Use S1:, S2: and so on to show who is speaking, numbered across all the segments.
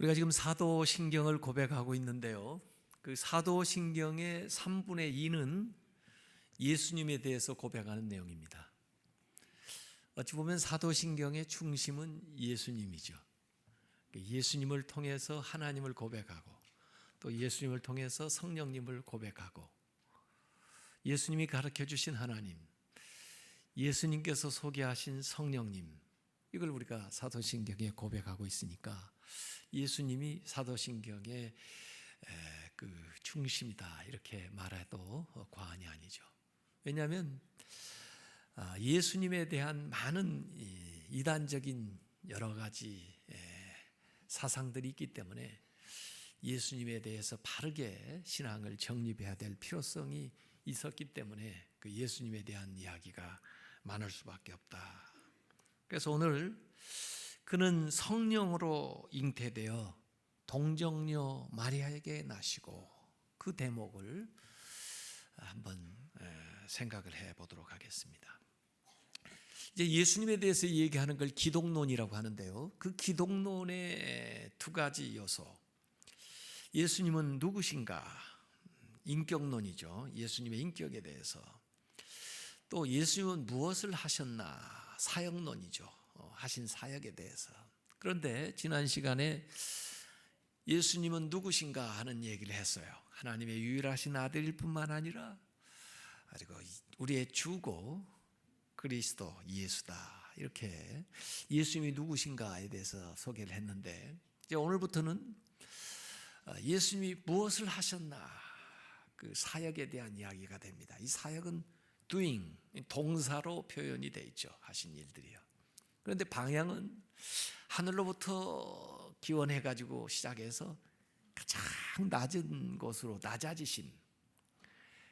S1: 우리가 지금 사도신경을 고백하고 있는데요, 그 사도신경의 3분의 2는 예수님에 대해서 고백하는 내용입니다. 어찌 보면 사도신경의 중심은 예수님이죠. 예수님을 통해서 하나님을 고백하고, 또 예수님을 통해서 성령님을 고백하고, 예수님이 가르쳐 주신 하나님, 예수님께서 소개하신 성령님, 이걸 우리가 사도신경에 고백하고 있으니까 예수님이 사도신경의 그 중심이다, 이렇게 말해도 과언이 아니죠. 왜냐하면 예수님에 대한 많은 이단적인 여러 가지 사상들이 있기 때문에 예수님에 대해서 바르게 신앙을 정립해야 될 필요성이 있었기 때문에 그 예수님에 대한 이야기가 많을 수밖에 없다. 그래서 오늘 그는 성령으로 잉태되어 동정녀 마리아에게 나시고, 그 대목을 한번 생각을 해보도록 하겠습니다. 이제 예수님에 대해서 얘기하는 걸 기독론이라고 하는데요, 그 기독론의 두 가지 요소, 예수님은 누구신가, 인격론이죠. 예수님의 인격에 대해서. 또 예수님은 무엇을 하셨나, 사역론이죠. 하신 사역에 대해서. 그런데 지난 시간에 예수님은 누구신가 하는 얘기를 했어요. 하나님의 유일하신 아들일 뿐만 아니라 그리고 우리의 주고 그리스도 예수다, 이렇게 예수님이 누구신가에 대해서 소개를 했는데, 이제 오늘부터는 예수님이 무엇을 하셨나, 그 사역에 대한 이야기가 됩니다. 이 사역은 doing, 동사로 표현이 되어 있죠. 하신 일들이요. 그런데 방향은 하늘로부터 기원해가지고 시작해서 가장 낮은 곳으로 낮아지심.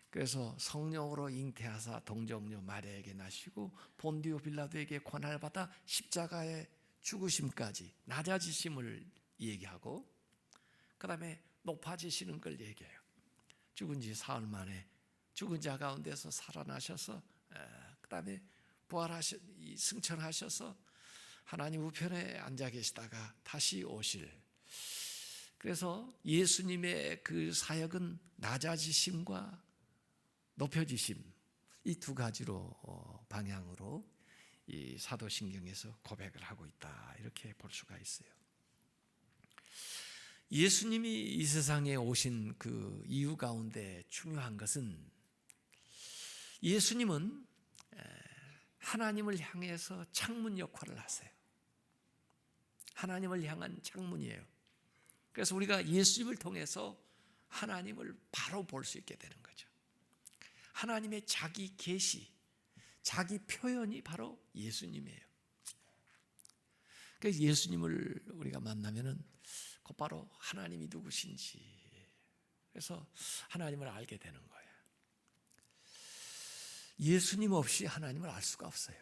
S1: 그래서 성령으로 잉태하사 동정녀 마리아에게 나시고 본디오 빌라도에게 권한을 받아 십자가에 죽으심까지 낮아지심을 얘기하고, 그 다음에 높아지시는 걸 얘기해요. 죽은 지 사흘 만에 죽은 자 가운데서 살아나셔서, 그 다음에 승천하셔서 하나님 우편에 앉아 계시다가 다시 오실. 그래서 예수님의 그 사역은 낮아지심과 높여지심, 이 두 가지로 방향으로 이 사도신경에서 고백을 하고 있다, 이렇게 볼 수가 있어요. 예수님이 이 세상에 오신 그 이유 가운데 중요한 것은, 예수님은 하나님을 향해서 창문 역할을 하세요. 하나님을 향한 창문이에요. 그래서 우리가 예수님을 통해서 하나님을 바로 볼 수 있게 되는 거죠. 하나님의 자기 계시, 자기 표현이 바로 예수님이에요. 그래서 예수님을 우리가 만나면은 곧바로 하나님이 누구신지, 그래서 하나님을 알게 되는 거예요. 예수님 없이 하나님을 알 수가 없어요.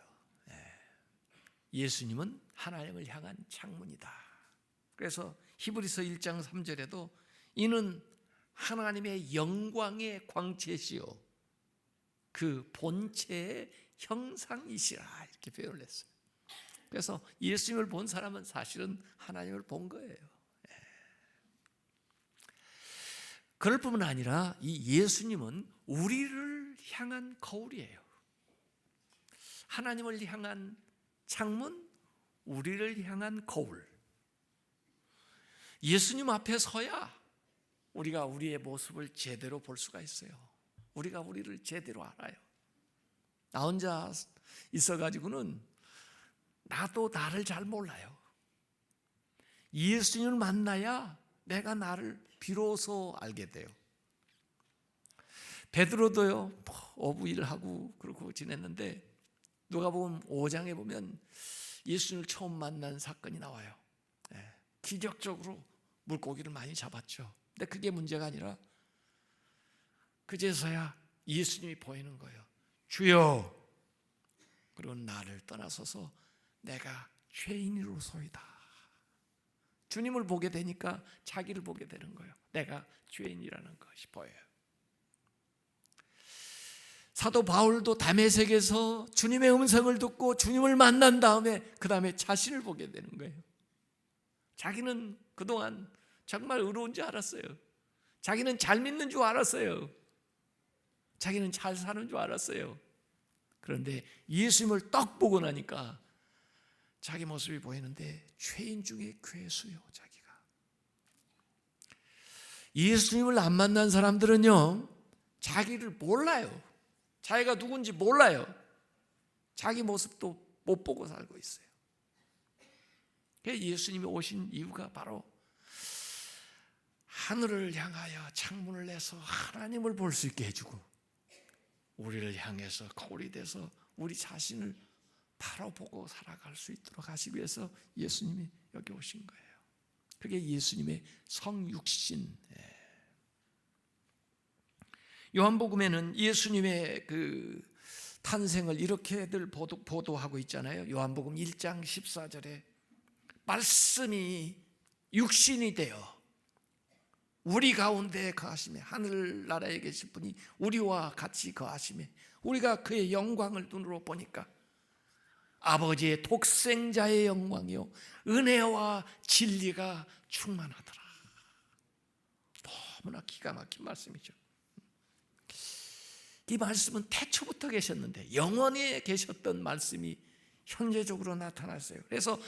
S1: 예수님은 하나님을 향한 창문이다. 그래서 히브리서 1장 3절에도 이는 하나님의 영광의 광채시요 그 본체의 형상이시라, 이렇게 표현을 했어요. 그래서 예수님을 본 사람은 사실은 하나님을 본 거예요. 그럴 뿐만 아니라 이 예수님은 우리를 향한 거울이에요. 하나님을 향한 창문, 우리를 향한 거울. 예수님 앞에 서야 우리가 우리의 모습을 제대로 볼 수가 있어요. 우리가 우리를 제대로 알아요. 나 혼자 있어가지고는 나도 나를 잘 몰라요. 예수님을 만나야 내가 나를 비로소 알게 돼요. 베드로도요, 어부일을 하고 그러고 지냈는데, 누가복음 5장에 보면 예수님을 처음 만난 사건이 나와요. 기적적으로 물고기를 많이 잡았죠. 근데 그게 문제가 아니라 그제서야 예수님이 보이는 거예요. 주여, 그리고 나를 떠나서서 내가 죄인으로소이다. 주님을 보게 되니까 자기를 보게 되는 거예요. 내가 죄인이라는 것이 보여요. 사도 바울도 다메섹에서 주님의 음성을 듣고 주님을 만난 다음에 그 다음에 자신을 보게 되는 거예요. 자기는 그동안 정말 의로운 줄 알았어요. 자기는 잘 믿는 줄 알았어요. 자기는 잘 사는 줄 알았어요. 그런데 예수님을 딱 보고 나니까 자기 모습이 보이는데 죄인 중에 괴수요. 자기가 예수님을 안 만난 사람들은요, 자기를 몰라요. 자기가 누군지 몰라요. 자기 모습도 못 보고 살고 있어요. 예수님이 오신 이유가 바로 하늘을 향하여 창문을 내서 하나님을 볼 수 있게 해주고, 우리를 향해서 거울이 돼서 우리 자신을 바로 보고 살아갈 수 있도록 하시기 위해서 예수님이 여기 오신 거예요. 그게 예수님의 성육신. 요한복음에는 예수님의 그 탄생을 이렇게들 보도하고 있잖아요. 요한복음 1장 14절에 말씀이 육신이 되어 우리 가운데 거하시며, 하늘나라에 계실 분이 우리와 같이 거하시며, 우리가 그의 영광을 눈으로 보니까 아버지의 독생자의 영광이요 은혜와 진리가 충만하더라. 너무나 기가 막힌 말씀이죠. 이 말씀은 태초부터 계셨는데 영원히 계셨던 말씀이 현재적으로 나타났어요. 그래서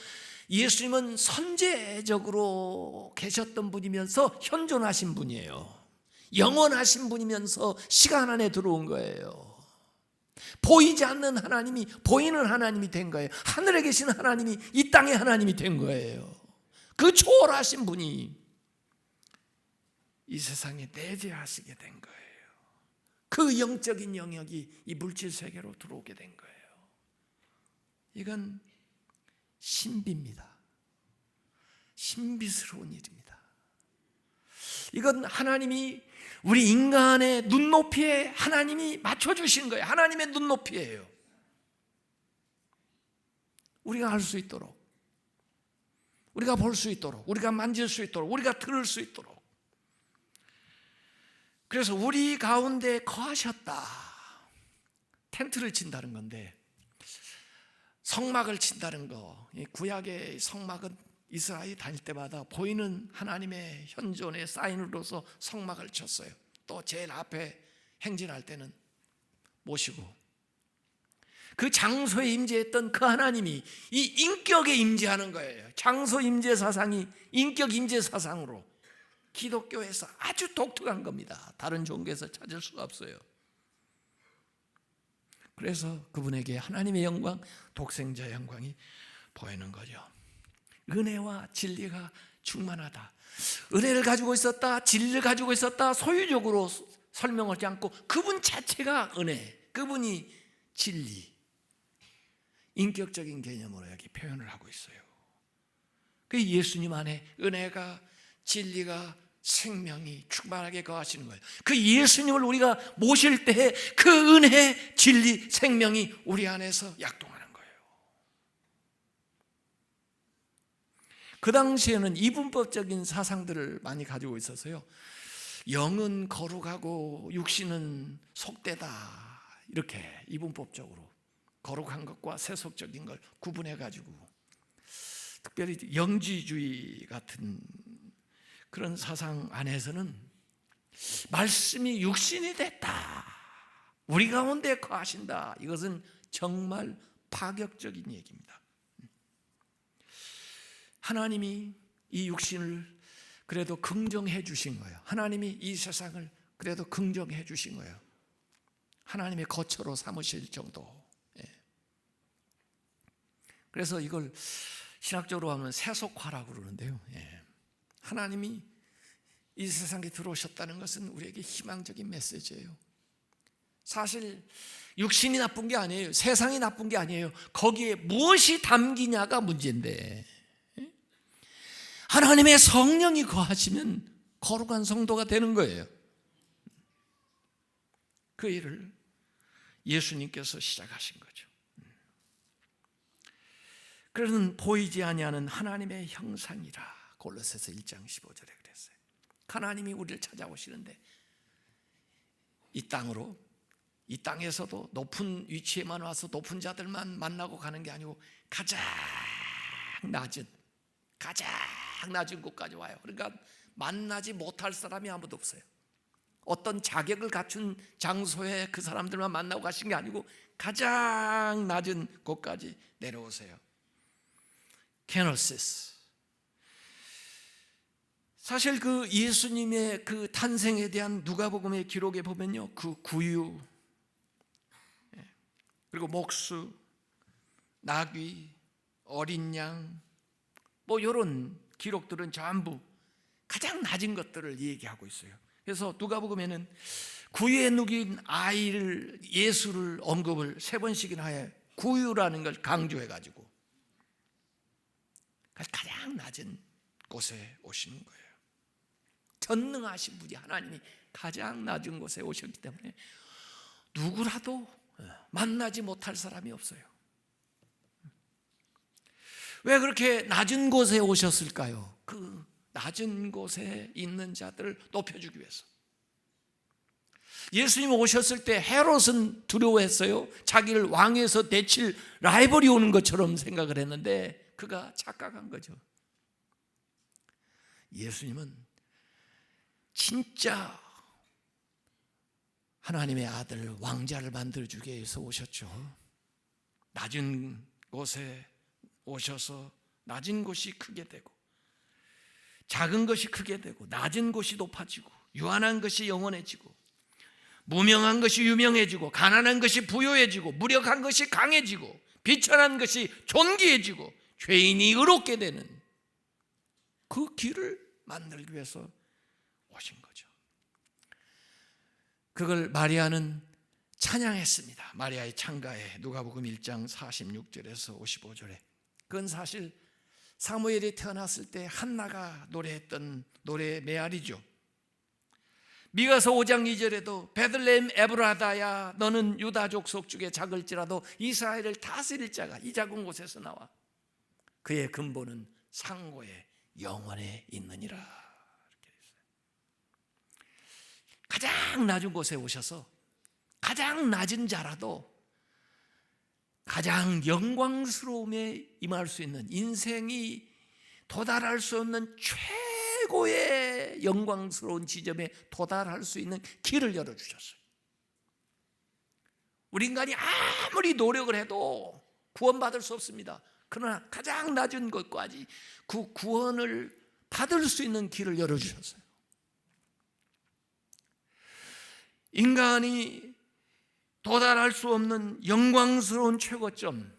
S1: 예수님은 선제적으로 계셨던 분이면서 현존하신 분이에요. 영원하신 분이면서 시간 안에 들어온 거예요. 보이지 않는 하나님이 보이는 하나님이 된 거예요. 하늘에 계신 하나님이 이 땅의 하나님이 된 거예요. 그 초월하신 분이 이 세상에 내재하시게 된 거예요. 그 영적인 영역이 이 물질 세계로 들어오게 된 거예요. 이건 신비입니다. 신비스러운 일입니다. 이건 하나님이 우리 인간의 눈높이에 하나님이 맞춰주신 거예요. 하나님의 눈높이예요. 우리가 알 수 있도록, 우리가 볼 수 있도록, 우리가 만질 수 있도록, 우리가 들을 수 있도록. 그래서 우리 가운데 거하셨다. 텐트를 친다는 건데, 성막을 친다는 거, 구약의 성막은 이스라엘이 다닐 때마다 보이는 하나님의 현존의 사인으로서 성막을 쳤어요. 또 제일 앞에 행진할 때는 모시고, 그 장소에 임재했던 그 하나님이 이 인격에 임재하는 거예요. 장소 임재 사상이 인격 임재 사상으로 기독교에서 아주 독특한 겁니다. 다른 종교에서 찾을 수가 없어요. 그래서 그분에게 하나님의 영광, 독생자의 영광이 보이는 거죠. 은혜와 진리가 충만하다. 은혜를 가지고 있었다, 진리를 가지고 있었다, 소유적으로 설명하지 않고 그분 자체가 은혜, 그분이 진리, 인격적인 개념으로 여기 표현을 하고 있어요. 그 예수님 안에 은혜가, 진리가, 생명이 충만하게 거하시는 거예요. 그 예수님을 우리가 모실 때 그 은혜, 진리, 생명이 우리 안에서 약동하는 거예요. 그 당시에는 이분법적인 사상들을 많이 가지고 있어서요, 영은 거룩하고 육신은 속되다, 이렇게 이분법적으로 거룩한 것과 세속적인 걸 구분해 가지고, 특별히 영지주의 같은 그런 사상 안에서는 말씀이 육신이 됐다, 우리 가운데 거하신다, 이것은 정말 파격적인 얘기입니다. 하나님이 이 육신을 그래도 긍정해 주신 거예요. 하나님이 이 세상을 그래도 긍정해 주신 거예요. 하나님의 거처로 삼으실 정도. 그래서 이걸 신학적으로 하면 세속화라고 그러는데요. 하나님이 이 세상에 들어오셨다는 것은 우리에게 희망적인 메시지예요. 사실 육신이 나쁜 게 아니에요. 세상이 나쁜 게 아니에요. 거기에 무엇이 담기냐가 문제인데, 하나님의 성령이 거하시면 거룩한 성도가 되는 거예요. 그 일을 예수님께서 시작하신 거죠. 그는 보이지 아니하는 하나님의 형상이라, 골로새서 1장 15절에 그랬어요. 하나님이 우리를 찾아오시는데 이 땅으로, 이 땅에서도 높은 위치에만 와서 높은 자들만 만나고 가는 게 아니고 가장 낮은, 가장 낮은 곳까지 와요. 그러니까 만나지 못할 사람이 아무도 없어요. 어떤 자격을 갖춘 장소에 그 사람들만 만나고 가신 게 아니고 가장 낮은 곳까지 내려오세요. 케노시스. 사실 그 예수님의 그 탄생에 대한 누가복음의 기록에 보면요, 그 구유, 그리고 목수, 나귀, 어린 양, 뭐 이런 기록들은 전부 가장 낮은 것들을 얘기하고 있어요. 그래서 누가복음에는 구유에 누긴 아이를, 예수를 언급을 3번씩이나 해 구유라는 걸 강조해가지고 가장 낮은 곳에 오시는 거예요. 전능하신 분이 하나님이 가장 낮은 곳에 오셨기 때문에 누구라도 만나지 못할 사람이 없어요. 왜 그렇게 낮은 곳에 오셨을까요? 그 낮은 곳에 있는 자들을 높여주기 위해서. 예수님 오셨을 때 헤롯은 두려워했어요. 자기를 왕에서 내칠 라이벌이 오는 것처럼 생각을 했는데 그가 착각한 거죠. 예수님은 진짜 하나님의 아들, 왕자를 만들어주기 위해서 오셨죠. 낮은 곳에 오셔서 낮은 곳이 크게 되고 작은 것이 크게 되고 낮은 곳이 높아지고 유한한 것이 영원해지고 무명한 것이 유명해지고 가난한 것이 부요해지고 무력한 것이 강해지고 비천한 것이 존귀해지고 죄인이 의롭게 되는 그 길을 만들기 위해서 오신 거죠. 그걸 마리아는 찬양했습니다. 마리아의 찬가에 누가복음 1장 46절에서 55절에 그건 사실 사무엘이 태어났을 때 한나가 노래했던 노래의 메아리죠. 미가서 5장 2절에도 베들레헴 에브라다야 너는 유다 족속 중에 작을지라도 이스라엘을 다스릴 자가 이 작은 곳에서 나와 그의 근본은 상고의 영원에 있느니라. 이렇게 있어요. 가장 낮은 곳에 오셔서 가장 낮은 자라도 가장 영광스러움에 임할 수 있는, 인생이 도달할 수 없는 최고의 영광스러운 지점에 도달할 수 있는 길을 열어주셨어요. 우리 인간이 아무리 노력을 해도 구원받을 수 없습니다. 그러나 가장 낮은 것까지 그 구원을 받을 수 있는 길을 열어주셨어요. 인간이 도달할 수 없는 영광스러운 최고점,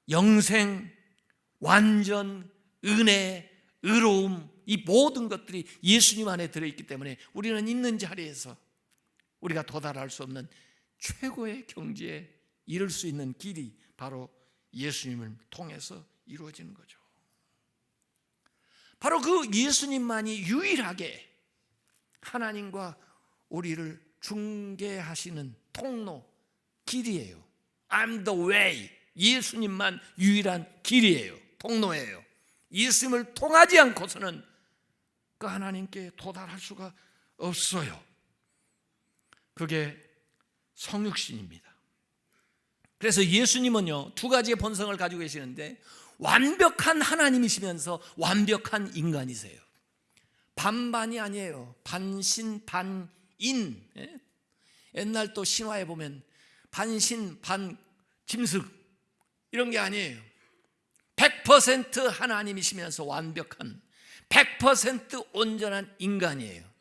S1: 영생, 완전, 은혜, 의로움, 이 모든 것들이 예수님 안에 들어있기 때문에 우리는 있는 자리에서 우리가 도달할 수 없는 최고의 경지에 이를 수 있는 길이 바로 예수님을 통해서 이루어지는 거죠. 바로 그 예수님만이 유일하게 하나님과 우리를 중개하시는 통로, 길이에요. I'm the way. 예수님만 유일한 길이에요. 통로예요. 예수님을 통하지 않고서는 그 하나님께 도달할 수가 없어요. 그게 성육신입니다. 그래서 예수님은요 2가지의 본성을 가지고 계시는데 완벽한 하나님이시면서 완벽한 인간이세요. 반반이 아니에요. 반신 반인. 옛날 또 신화에 보면 반신 반짐승 이런 게 아니에요. 100% 하나님이시면서 완벽한 100% 온전한 인간이에요.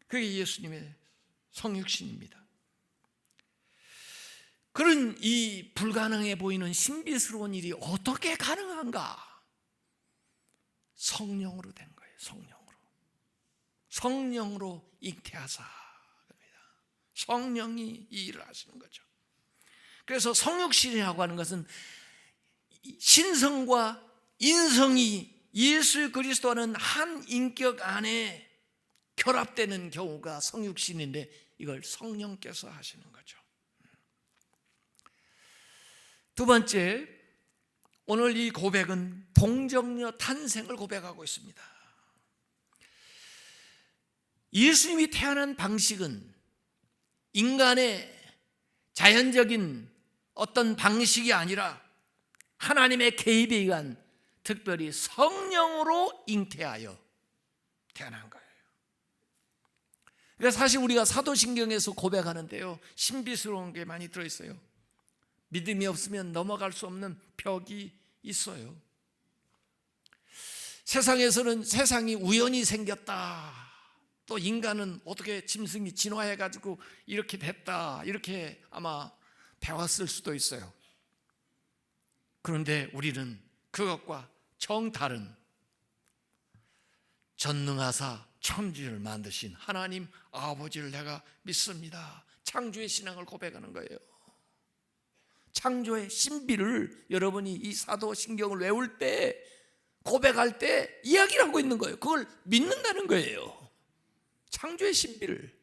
S1: 그게 예수님의 성육신입니다. 그런 이 불가능해 보이는 신비스러운 일이 어떻게 가능한가? 성령으로 된 거예요. 성령으로 잉태하사. 성령이 이 일을 하시는 거죠. 그래서 성육신이라고 하는 것은 신성과 인성이 예수 그리스도와는 한 인격 안에 결합되는 경우가 성육신인데 이걸 성령께서 하시는 거죠. 2번째, 오늘 이 고백은 동정녀 탄생을 고백하고 있습니다. 예수님이 태어난 방식은 인간의 자연적인 어떤 방식이 아니라 하나님의 개입에 의한 특별히 성령으로 잉태하여 태어난 거예요. 그러니까 사실 우리가 사도신경에서 고백하는데요, 신비스러운 게 많이 들어있어요. 믿음이 없으면 넘어갈 수 없는 벽이 있어요. 세상에서는 세상이 우연히 생겼다, 또 인간은 어떻게 짐승이 진화해가지고 이렇게 됐다, 이렇게 아마 배웠을 수도 있어요. 그런데 우리는 그것과 정다른 전능하사 천지를 만드신 하나님 아버지를 내가 믿습니다. 창조의 신앙을 고백하는 거예요. 창조의 신비를 여러분이 이 사도신경을 외울 때, 고백할 때 이야기를 하고 있는 거예요. 그걸 믿는다는 거예요. 창조의 신비를.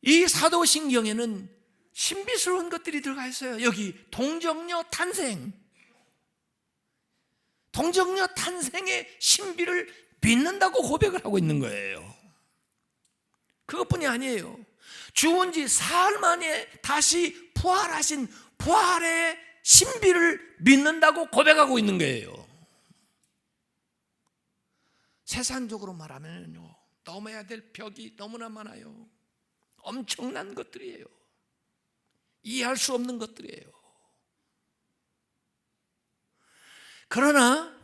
S1: 이 사도신경에는 신비스러운 것들이 들어가 있어요. 여기 동정녀 탄생, 동정녀 탄생의 신비를 믿는다고 고백을 하고 있는 거예요. 그것뿐이 아니에요. 죽은 지 사흘 만에 다시 부활하신 부활의 신비를 믿는다고 고백하고 있는 거예요. 세상적으로 말하면요, 넘어야 될 벽이 너무나 많아요. 엄청난 것들이에요. 이해할 수 없는 것들이에요. 그러나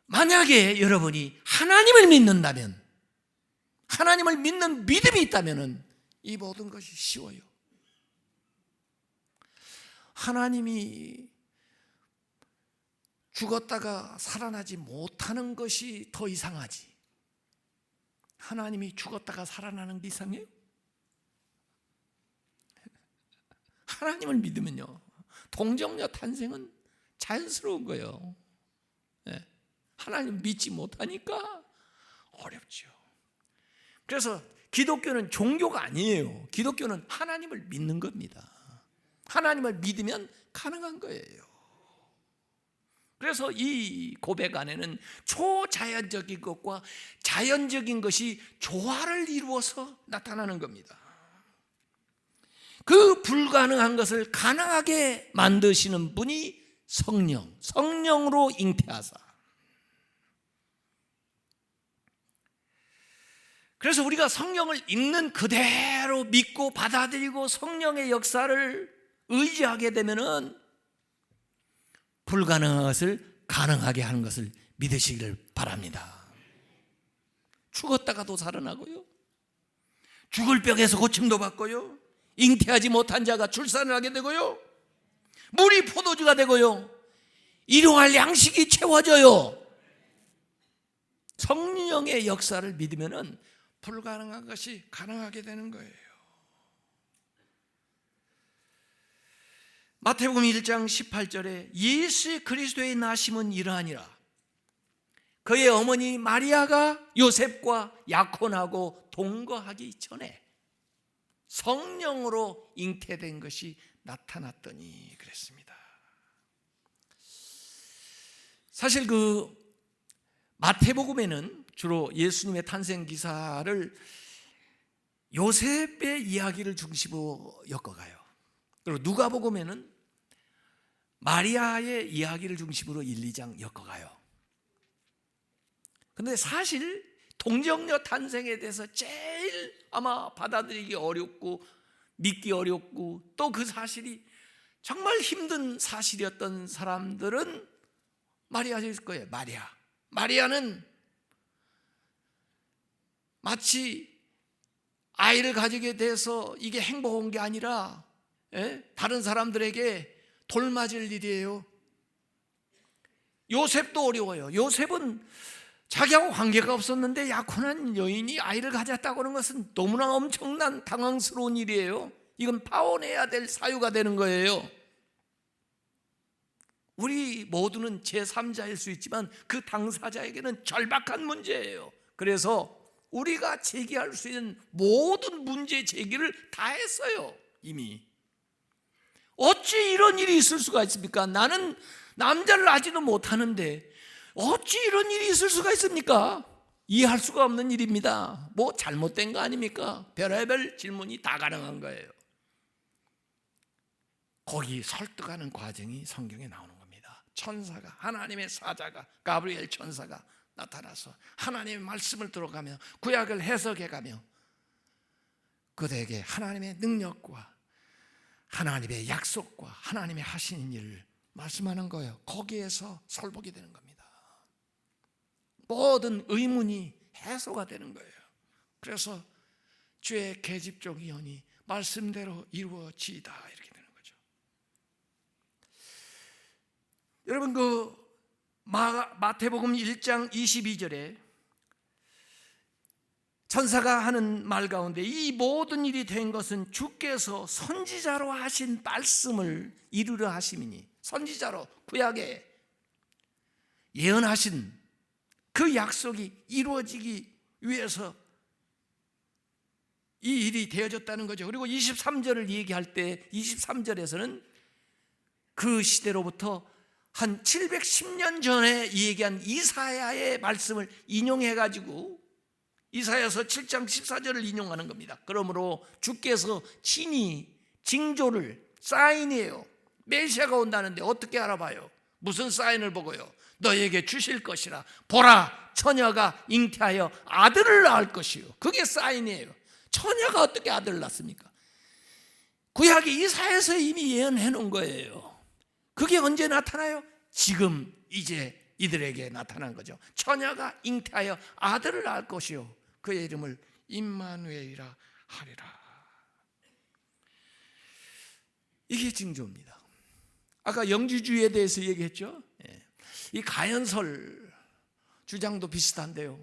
S1: 만약에 여러분이 하나님을 믿는다면, 하나님을 믿는 믿음이 있다면 이 모든 것이 쉬워요. 하나님이 죽었다가 살아나지 못하는 것이 더 이상하지, 하나님이 죽었다가 살아나는 게 이상해요? 하나님을 믿으면요, 동정녀 탄생은 자연스러운 거예요. 하나님 믿지 못하니까 어렵죠. 그래서 기독교는 종교가 아니에요. 기독교는 하나님을 믿는 겁니다. 하나님을 믿으면 가능한 거예요. 그래서 이 고백 안에는 초자연적인 것과 자연적인 것이 조화를 이루어서 나타나는 겁니다. 그 불가능한 것을 가능하게 만드시는 분이 성령, 성령으로 잉태하사. 그래서 우리가 성령을 읽는 그대로 믿고 받아들이고 성령의 역사를 의지하게 되면은 불가능한 것을 가능하게 하는 것을 믿으시기를 바랍니다. 죽었다가도 살아나고요, 죽을 병에서 고침도 받고요, 잉태하지 못한 자가 출산을 하게 되고요, 물이 포도주가 되고요, 일용할 양식이 채워져요. 성령의 역사를 믿으면은 불가능한 것이 가능하게 되는 거예요. 마태복음 1장 18절에 예수 그리스도의 나심은 이러하니라. 그의 어머니 마리아가 요셉과 약혼하고 동거하기 전에 성령으로 잉태된 것이 나타났더니 그랬습니다. 사실 그 마태복음에는 주로 예수님의 탄생 기사를 요셉의 이야기를 중심으로 엮어가요. 그리고 누가복음에는 마리아의 이야기를 중심으로 1, 2장 엮어가요. 그런데 사실 동정녀 탄생에 대해서 제일 아마 받아들이기 어렵고 믿기 어렵고 또 그 사실이 정말 힘든 사실이었던 사람들은 마리아일 거예요. 마리아는 마치 아이를 가지게 돼서 이게 행복한 게 아니라 다른 사람들에게 돌맞을 일이에요. 요셉도 어려워요. 요셉은 자기하고 관계가 없었는데 약혼한 여인이 아이를 가졌다고 하는 것은 너무나 엄청난 당황스러운 일이에요. 이건 파혼해야 될 사유가 되는 거예요. 우리 모두는 제3자일 수 있지만 그 당사자에게는 절박한 문제예요. 그래서 우리가 제기할 수 있는 모든 문제 제기를 다 했어요. 이미. 어찌 이런 일이 있을 수가 있습니까? 나는 남자를 아지도 못하는데 어찌 이런 일이 있을 수가 있습니까? 이해할 수가 없는 일입니다. 뭐 잘못된 거 아닙니까? 별의별 질문이 다 가능한 거예요. 거기 설득하는 과정이 성경에 나오는 겁니다. 천사가, 하나님의 사자가, 가브리엘 천사가 나타나서 하나님의 말씀을 들어가며 구약을 해석해가며 그들에게 하나님의 능력과 하나님의 약속과 하나님의 하시는 일을 말씀하는 거예요. 거기에서 설복이 되는 겁니다. 모든 의문이 해소가 되는 거예요. 그래서 주의 계집종 예언이 말씀대로 이루어지이다 이렇게 되는 거죠. 여러분, 그 마태복음 1장 22절에 천사가 하는 말 가운데 이 모든 일이 된 것은 주께서 선지자로 하신 말씀을 이루려 하심이니, 선지자로 구약에 예언하신 그 약속이 이루어지기 위해서 이 일이 되어졌다는 거죠. 그리고 23절을 얘기할 때 23절에서는 그 시대로부터 한 710년 전에 얘기한 이사야의 말씀을 인용해가지고 이사야서 7장 14절을 인용하는 겁니다. 그러므로 주께서 친히 징조를, 사인이에요. 메시아가 온다는데 어떻게 알아봐요? 무슨 사인을 보고요? 너에게 주실 것이라. 보라, 처녀가 잉태하여 아들을 낳을 것이요. 그게 사인이에요. 처녀가 어떻게 아들을 낳습니까? 구약이 이사야에서 이미 예언해 놓은 거예요. 그게 언제 나타나요? 지금 이제 이들에게 나타난 거죠. 처녀가 잉태하여 아들을 낳을 것이요 그의 이름을 임마누엘이라 하리라. 이게 징조입니다. 아까 영지주의에 대해서 얘기했죠. 이 가연설 주장도 비슷한데요.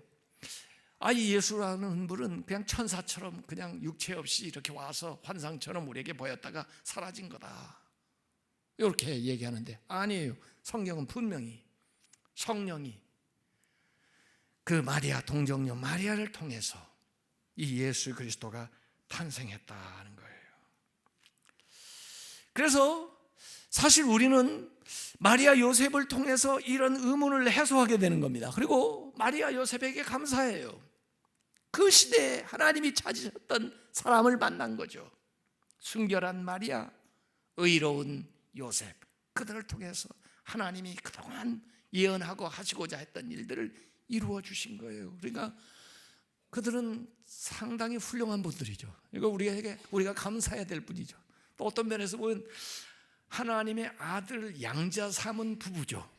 S1: 이 예수라는 분은 그냥 천사처럼 그냥 육체 없이 이렇게 와서 환상처럼 우리에게 보였다가 사라진 거다, 이렇게 얘기하는데 아니에요. 성경은 분명히 성령이 그 마리아, 동정녀 마리아를 통해서 이 예수 그리스도가 탄생했다는 거예요. 그래서 사실 우리는 마리아 요셉을 통해서 이런 의문을 해소하게 되는 겁니다. 그리고 마리아 요셉에게 감사해요. 그 시대에 하나님이 찾으셨던 사람을 만난 거죠. 순결한 마리아, 의로운 요셉, 그들을 통해서 하나님이 그동안 예언하고 하시고자 했던 일들을 이루어 주신 거예요. 그러니까 그들은 상당히 훌륭한 분들이죠. 이거 우리가 감사해야 될 분이죠. 또 어떤 면에서 보면 하나님의 아들 양자 삼은 부부죠.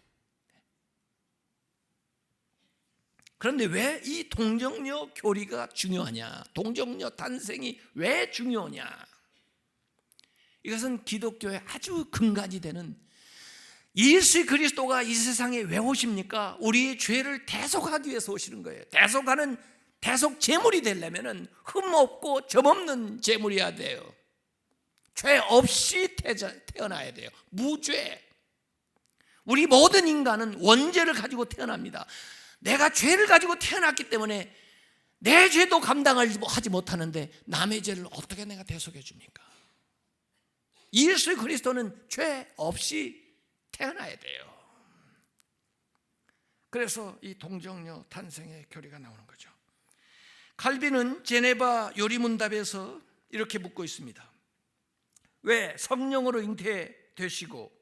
S1: 그런데 왜 이 동정녀 교리가 중요하냐? 동정녀 탄생이 왜 중요하냐? 이것은 기독교의 아주 근간이 되는, 예수 그리스도가 이 세상에 왜 오십니까? 우리의 죄를 대속하기 위해서 오시는 거예요. 대속하는 대속 제물이 되려면 흠 없고 점 없는 제물이어야 돼요. 죄 없이 태어나야 돼요. 무죄. 우리 모든 인간은 원죄를 가지고 태어납니다. 내가 죄를 가지고 태어났기 때문에 내 죄도 감당하지 못하는데 남의 죄를 어떻게 내가 대속해 줍니까? 예수 그리스도는 죄 없이 태어나야 돼요. 그래서 이 동정녀 탄생의 교리가 나오는 거죠. 칼빈은 제네바 요리문답에서 이렇게 묻고 있습니다. 왜 성령으로 잉태되시고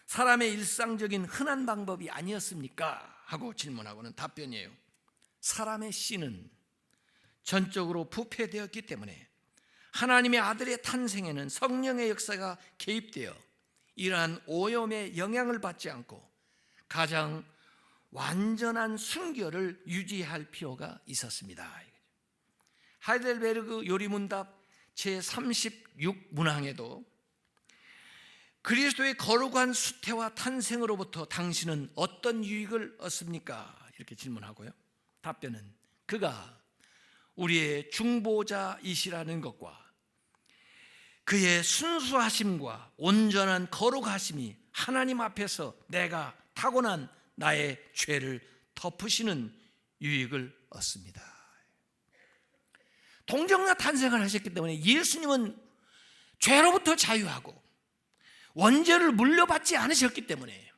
S1: 사람의 일상적인 흔한 방법이 아니었습니까? 하고 질문하고는 답변이에요. 사람의 씨는 전적으로 부패되었기 때문에 하나님의 아들의 탄생에는 성령의 역사가 개입되어 이러한 오염의 영향을 받지 않고 가장 완전한 순결을 유지할 필요가 있었습니다. 하이델베르그 요리문답 제36문항에도 그리스도의 거룩한 수태와 탄생으로부터 당신은 어떤 유익을 얻습니까? 이렇게 질문하고요. 답변은 그가 우리의 중보자이시라는 것과 그의 순수하심과 온전한 거룩하심이 하나님 앞에서 내가 타고난 나의 죄를 덮으시는 유익을 얻습니다. 동정녀 탄생을 하셨기 때문에 예수님은 죄로부터 자유하고 원죄를 물려받지 않으셨기 때문에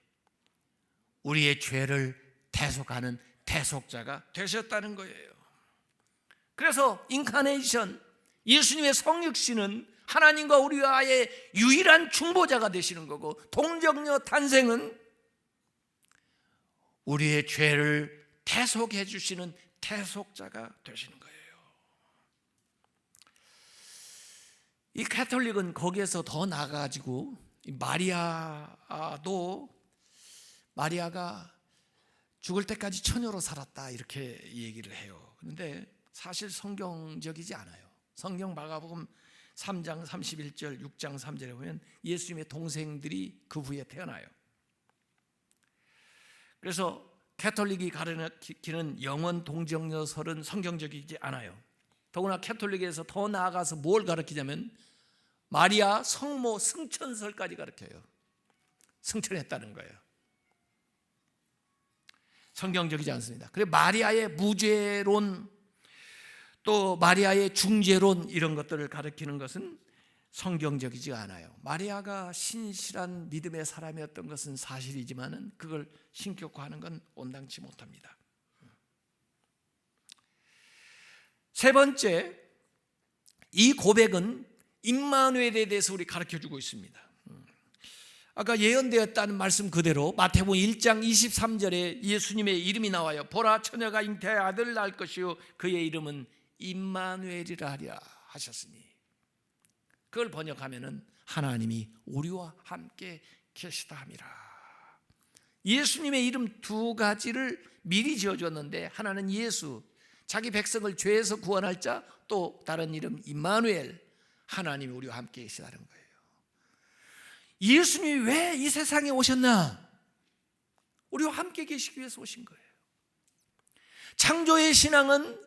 S1: 우리의 죄를 대속하는 대속자가 되셨다는 거예요. 그래서 인카네이션, 예수님의 성육신은 하나님과 우리와의 유일한 중보자가 되시는 거고, 동정녀 탄생은 우리의 죄를 대속해 주시는 대속자가 되시는 거예요. 이 가톨릭은 거기에서 더 나아가지고 마리아가 죽을 때까지 처녀로 살았다 이렇게 얘기를 해요. 그런데 사실 성경적이지 않아요. 성경 마가복음 3장 31절 6장 3절에 보면 예수님의 동생들이 그 후에 태어나요. 그래서 가톨릭이 가르치는 영원 동정녀설은 성경적이지 않아요. 더구나 가톨릭에서 더 나아가서 뭘 가르치냐면 마리아 성모 승천설까지 가르쳐요. 승천했다는 거예요. 성경적이지 않습니다. 그리고 마리아의 무죄론, 또 마리아의 중죄론, 이런 것들을 가르치는 것은 성경적이지 않아요. 마리아가 신실한 믿음의 사람이었던 것은 사실이지만 그걸 신격화하는 건 온당치 못합니다. 세 번째, 이 고백은 임마누엘에 대해서 우리 가르쳐주고 있습니다. 아까 예언되었다는 말씀 그대로 마태복음 1장 23절에 예수님의 이름이 나와요. 보라, 처녀가 잉태하여 아들을 낳을 것이요 그의 이름은 임마누엘이라 하리라 하셨으니, 그걸 번역하면은 하나님이 우리와 함께 계시다 함이라. 예수님의 이름 두 가지를 미리 지어줬는데, 하나는 예수, 자기 백성을 죄에서 구원할 자, 또 다른 이름 임마누엘, 하나님이 우리와 함께 계시다는 거예요. 예수님이 왜 이 세상에 오셨나? 우리와 함께 계시기 위해서 오신 거예요. 창조의 신앙은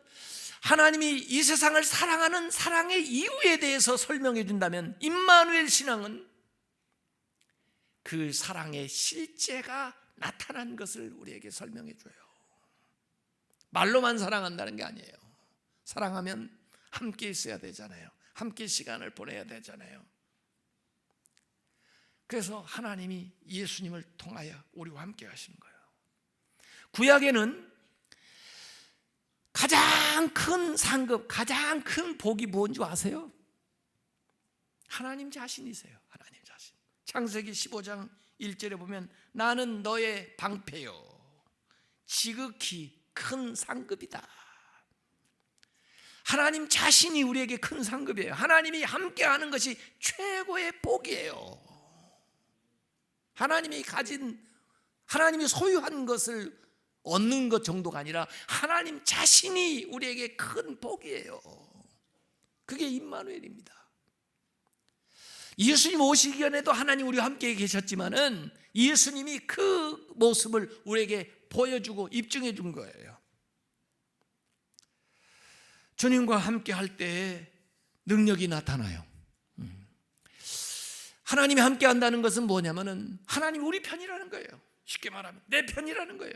S1: 하나님이 이 세상을 사랑하는 사랑의 이유에 대해서 설명해 준다면, 임마누엘 신앙은 그 사랑의 실제가 나타난 것을 우리에게 설명해 줘요. 말로만 사랑한다는 게 아니에요. 사랑하면 함께 있어야 되잖아요. 함께 시간을 보내야 되잖아요. 그래서 하나님이 예수님을 통하여 우리와 함께 하시는 거예요. 구약에는 가장 큰 상급, 가장 큰 복이 뭔지 아세요? 하나님 자신이세요. 하나님 자신. 창세기 15장 1절에 보면 나는 너의 방패요, 지극히 큰 상급이다. 하나님 자신이 우리에게 큰 상급이에요. 하나님이 함께하는 것이 최고의 복이에요. 하나님이 소유한 것을 얻는 것 정도가 아니라 하나님 자신이 우리에게 큰 복이에요. 그게 임마누엘입니다. 예수님 오시기 전에도 하나님 우리와 함께 계셨지만은 예수님이 그 모습을 우리에게 보여주고 입증해 준 거예요. 주님과 함께 할 때 능력이 나타나요. 하나님이 함께 한다는 것은 뭐냐면은 하나님 우리 편이라는 거예요. 쉽게 말하면 내 편이라는 거예요.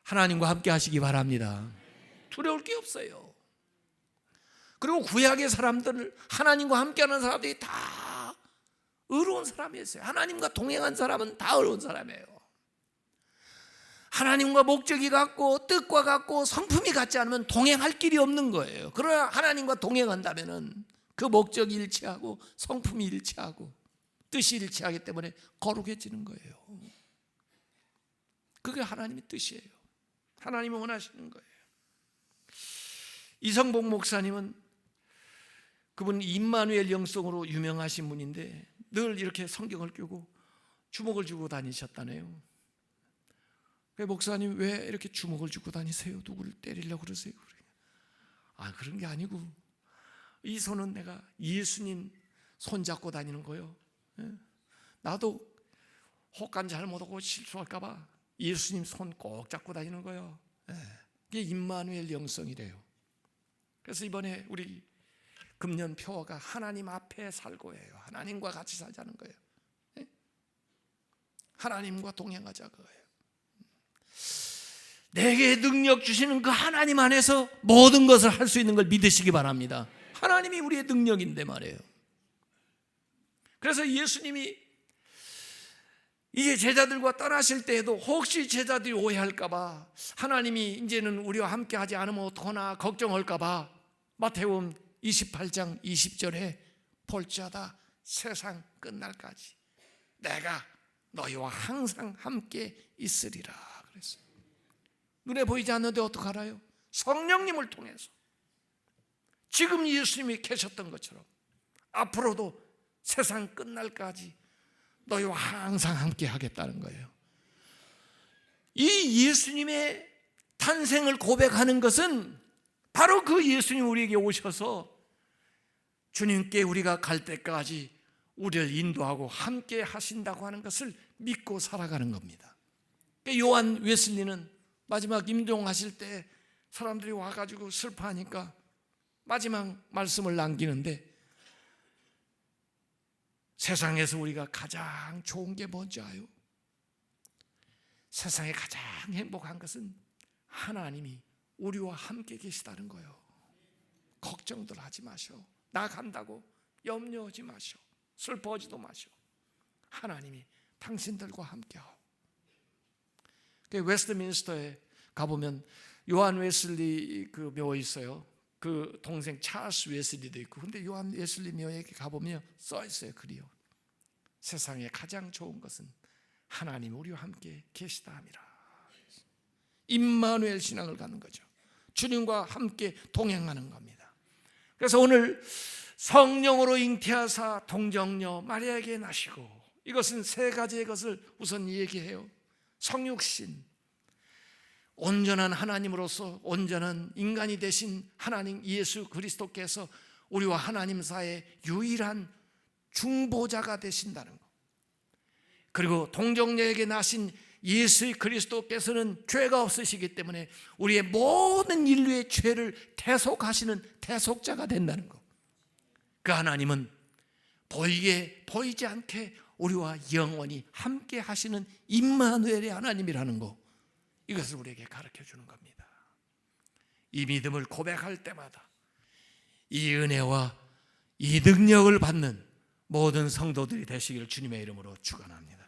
S1: 하나님과 함께 하시기 바랍니다. 두려울 게 없어요. 그리고 구약의 사람들, 하나님과 함께하는 사람들이 다 의로운 사람이었어요. 하나님과 동행한 사람은 다 의로운 사람이에요. 하나님과 목적이 같고 뜻과 같고 성품이 같지 않으면 동행할 길이 없는 거예요. 그러나 하나님과 동행한다면은 그 목적이 일치하고 성품이 일치하고 뜻이 일치하기 때문에 거룩해지는 거예요. 그게 하나님의 뜻이에요. 하나님이 원하시는 거예요. 이성복 목사님은 그분 임마누엘 영성으로 유명하신 분인데 늘 이렇게 성경을 끄고 주먹을 쥐고 다니셨다네요. 목사님 왜 이렇게 주먹을 쥐고 다니세요? 누구를 때리려고 그러세요? 그런 게 아니고 이 손은 내가 예수님 손 잡고 다니는 거예요. 나도 혹간 잘못하고 실수할까 봐 예수님 손 꼭 잡고 다니는 거예요. 이게 임마누엘 영성이래요. 그래서 이번에 우리 금년 표어가 하나님 앞에 살고예요. 하나님과 같이 살자는 거예요. 하나님과 동행하자 그거예요. 내게 능력 주시는 그 하나님 안에서 모든 것을 할 수 있는 걸 믿으시기 바랍니다. 하나님이 우리의 능력인데 말이에요. 그래서 예수님이 이제 제자들과 떠나실 때에도 혹시 제자들이 오해할까 봐 하나님이 이제는 우리와 함께 하지 않으면 어떡하나 걱정할까 봐 마태복음 28장 20절에 볼지어다 세상 끝날까지 내가 너희와 항상 함께 있으리라 그랬어요. 눈에 보이지 않는데 어떻게 알아요? 성령님을 통해서 지금 예수님이 계셨던 것처럼 앞으로도 세상 끝날까지 너희와 항상 함께 하겠다는 거예요. 이 예수님의 탄생을 고백하는 것은 바로 그 예수님 우리에게 오셔서 주님께 우리가 갈 때까지 우리를 인도하고 함께 하신다고 하는 것을 믿고 살아가는 겁니다. 요한 웨슬리는 마지막 임종하실 때 사람들이 와가지고 슬퍼하니까 마지막 말씀을 남기는데, 세상에서 우리가 가장 좋은 게 뭔지 아요? 세상에 가장 행복한 것은 하나님이 우리와 함께 계시다는 거예요. 걱정들 하지 마셔. 나 간다고 염려하지 마셔. 슬퍼하지도 마셔. 하나님이 당신들과 함께하고. 웨스트민스터에 가보면 요한 웨슬리 그 묘 있어요. 그 동생 찰스 웨슬리도 있고. 근데 요한 웨슬리 묘에 가보면 써 있어요. 글이요. 세상에 가장 좋은 것은 하나님 우리와 함께 계시다 함이라. 임마누엘 신앙을 갖는 거죠. 주님과 함께 동행하는 겁니다. 그래서 오늘 성령으로 잉태하사 동정녀 마리아에게 나시고, 이것은 세 가지의 것을 우선 얘기해요. 성육신, 온전한 하나님으로서 온전한 인간이 되신 하나님 예수 그리스도께서 우리와 하나님 사이의 유일한 중보자가 되신다는 것. 그리고 동정녀에게 나신 예수 그리스도께서는 죄가 없으시기 때문에 우리의 모든 인류의 죄를 대속하시는 대속자가 된다는 것. 그 하나님은 보이지 않게 우리와 영원히 함께 하시는 임마누엘의 하나님이라는 것, 이것을 우리에게 가르쳐 주는 겁니다. 이 믿음을 고백할 때마다 이 은혜와 이 능력을 받는 모든 성도들이 되시기를 주님의 이름으로 축원합니다.